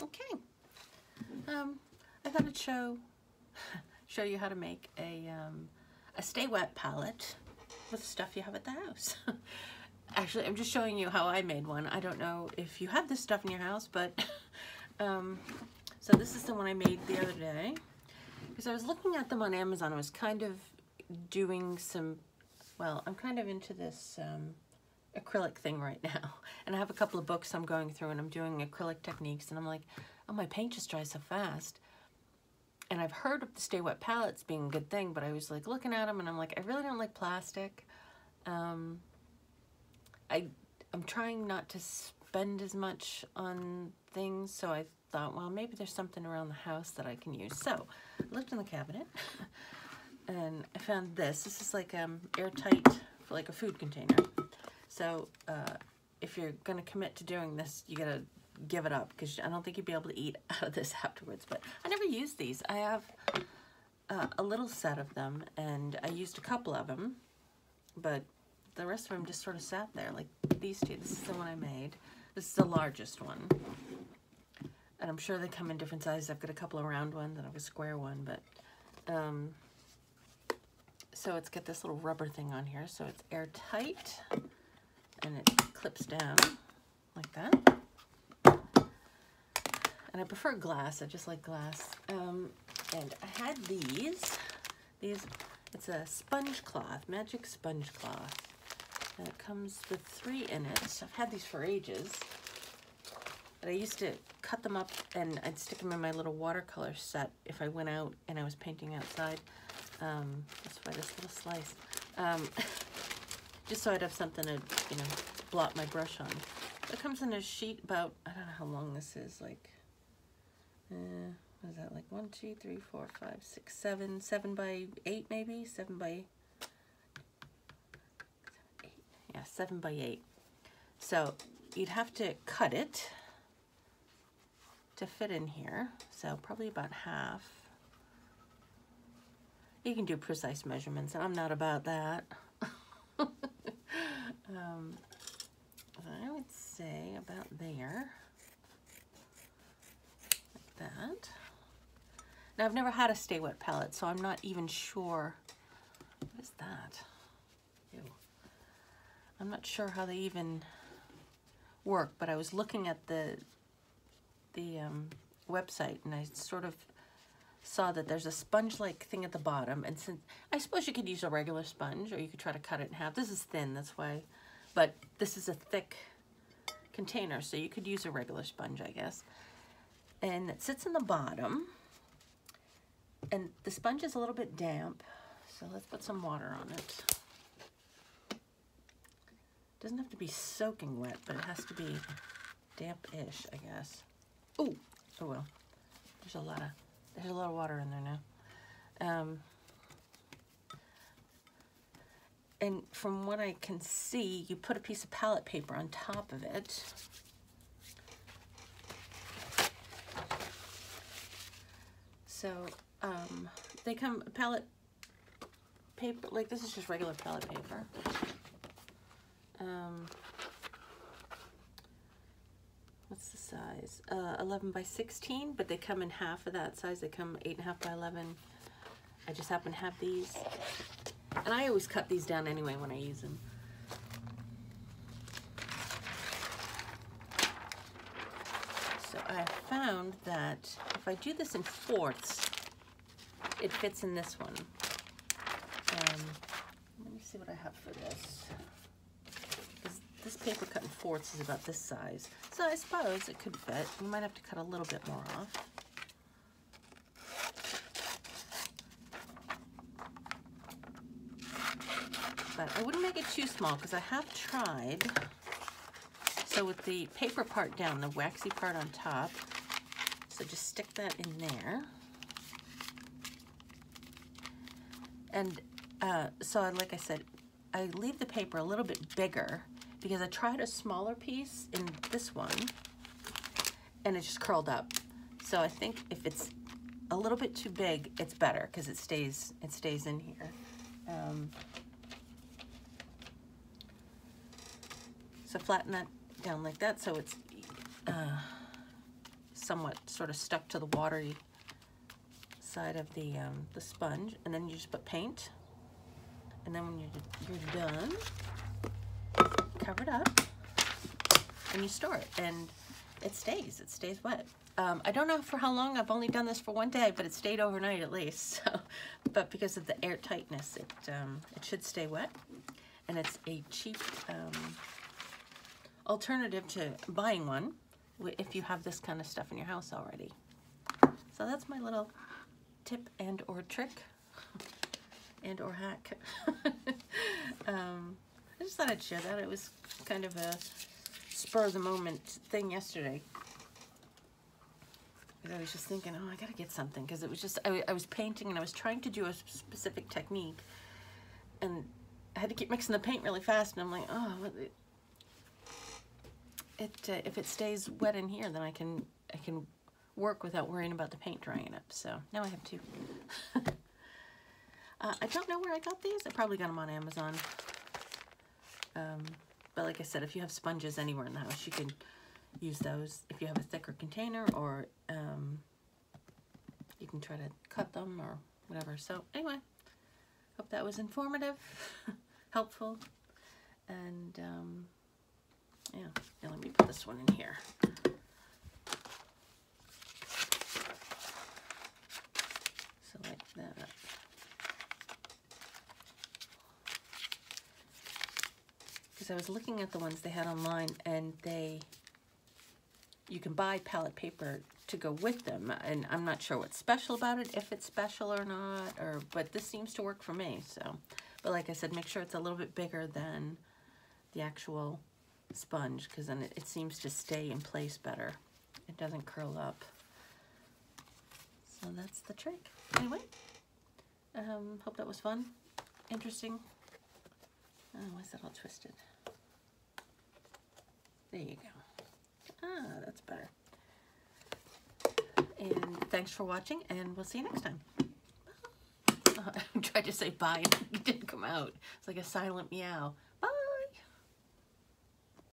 Okay. I thought I'd show you how to make a Stay Wet palette with stuff you have at the house. Actually, I'm just showing you how I made one. I don't know if you have this stuff in your house, but so this is the one I made the other day. Because I was looking at them on Amazon. I was kind of doing some, well, I'm kind of into this acrylic thing right now. And I have a couple of books I'm going through and I'm doing acrylic techniques. And I'm like, oh, my paint just dries so fast. And I've heard of the Stay Wet palettes being a good thing, but I was like looking at them and I'm like, I really don't like plastic. I'm trying not to spend as much on things, so I thought, well, maybe there's something around the house that I can use. So I looked in the cabinet and I found this. This is like airtight for like a food container. So if you're gonna commit to doing this, you gotta give it up, because I don't think you'd be able to eat out of this afterwards. But I never used these. I have a little set of them, and I used a couple of them, but the rest of them just sort of sat there, like these two. This is the one I made. This is the largest one. And I'm sure they come in different sizes. I've got a couple of round ones and I have a square one, but so it's got this little rubber thing on here, so it's airtight and it clips down like that. And I prefer glass. I just like glass. And I had these. It's a sponge cloth, magic sponge cloth. And it comes with 3 in it. I've had these for ages. But I used to cut them up and I'd stick them in my little watercolor set if I went out and I was painting outside. That's why this little slice. Just so I'd have something to, you know, blot my brush on. It comes in a sheet about, I don't know how long this is, like, what is that, like 1, 2, 3, 4, 5, 6, 7, 7 by 8 maybe? 7 by 8. Yeah, 7 by 8. So you'd have to cut it to fit in here. So probably about half. You can do precise measurements, and I'm not about that. I would say about there. That. Now, I've never had a Stay Wet palette, so I'm not even sure. What is that? Ew. I'm not sure how they even work, but I was looking at the website, and I sort of saw that there's a sponge-like thing at the bottom, and since I suppose you could use a regular sponge, or you could try to cut it in half. This is thin, that's why, but this is a thick container, so you could use a regular sponge, I guess. And it sits in the bottom, and the sponge is a little bit damp, so let's put some water on it. Doesn't have to be soaking wet, but it has to be damp-ish, I guess. Oh, oh well. There's a lot of water in there now. And from what I can see, you put a piece of palette paper on top of it. So they come palette paper, like this is just regular palette paper. What's the size? 11 by 16, but they come in half of that size. They come 8.5 by 11. I just happen to have these. And I always cut these down anyway when I use them. So I found that if I do this in 4ths, it fits in this one. Let me see what I have for this. This paper cut in 4ths is about this size. So I suppose it could fit. You might have to cut a little bit more off. But I wouldn't make it too small, because I have tried. So with the paper part down, the waxy part on top, so just stick that in there. And so like I said, I leave the paper a little bit bigger, because I tried a smaller piece in this one, and it just curled up. So I think if it's a little bit too big, it's better, because it stays in here. So flatten that down like that, so it's somewhat sort of stuck to the watery side of the sponge, and then you just put paint, and then when you're done, cover it up, and you store it, and it stays wet. I don't know for how long. I've only done this for one day, but it stayed overnight at least. So, but because of the airtightness, it should stay wet, and it's a cheap alternative to buying one if you have this kind of stuff in your house already. So that's my little tip and or trick and or hack. I just thought I'd share that. It was kind of a spur of the moment thing yesterday. I was just thinking, oh, I gotta get something, because it was just, I was painting and I was trying to do a specific technique, and I had to keep mixing the paint really fast, and I'm like, oh, if it stays wet in here, then I can work without worrying about the paint drying up. So now I have two. I don't know where I got these. I probably got them on Amazon. But like I said, if you have sponges anywhere in the house, you can use those if you have a thicker container, or you can try to cut them or whatever. So anyway, hope that was informative, helpful, and yeah, let me put this one in here. So like that. Because I was looking at the ones they had online, and you can buy palette paper to go with them, and I'm not sure what's special about it, if it's special or not, but this seems to work for me. So, but like I said, make sure it's a little bit bigger than the actual sponge, because then it seems to stay in place better. It doesn't curl up. So that's the trick. Anyway, hope that was fun, interesting. Oh, why is that all twisted? There you go. Ah, that's better. And thanks for watching, and we'll see you next time. I tried to say bye, and it didn't come out. It's like a silent meow.